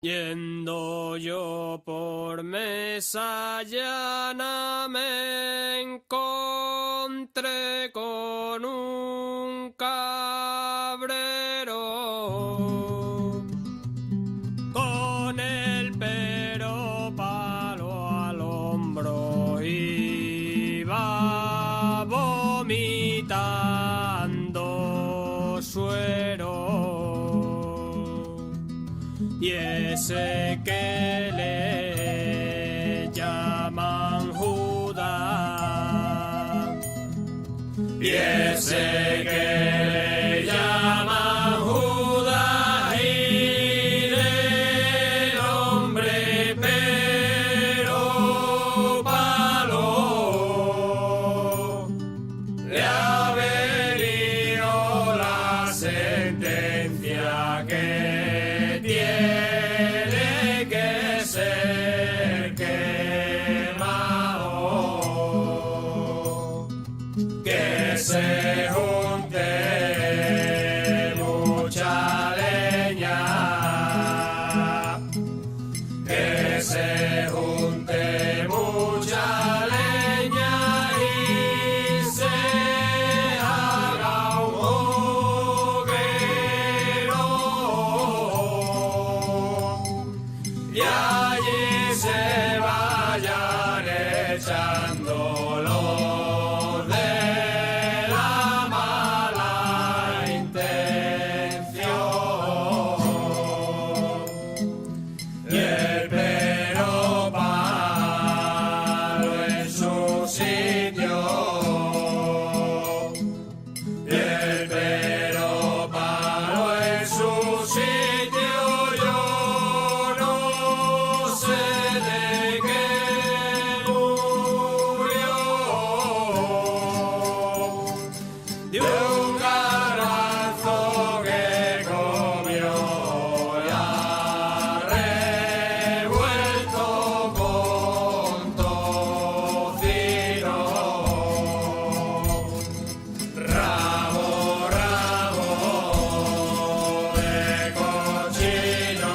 Yendo yo por mesa llana me encontré con un cabrero con el pero palo al hombro, iba vomitando suero. Y ese que le llaman Judas, y ese que le llaman Judas, y del hombre pero palo, le ha venido la sentencia que tiene que ser quemado, que se junte mucha leña, que se junte mucha leña y se haga un hoguero. Y allí se vayan echando los de la mala intención. Y el pero palo en su sitio. Y el pero palo en su sitio. Yo no sé de qué murió, de un garbanzo que comió ya revuelto con tocino. Rabo, rabo de cochino.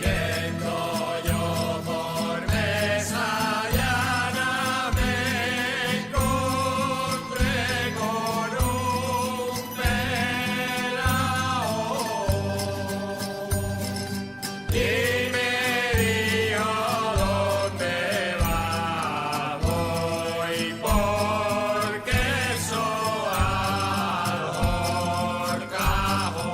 Yendo yo por mesa llana me encontré con un pelao y me dijo: ¿dónde vas? Voy por queso al horcajo.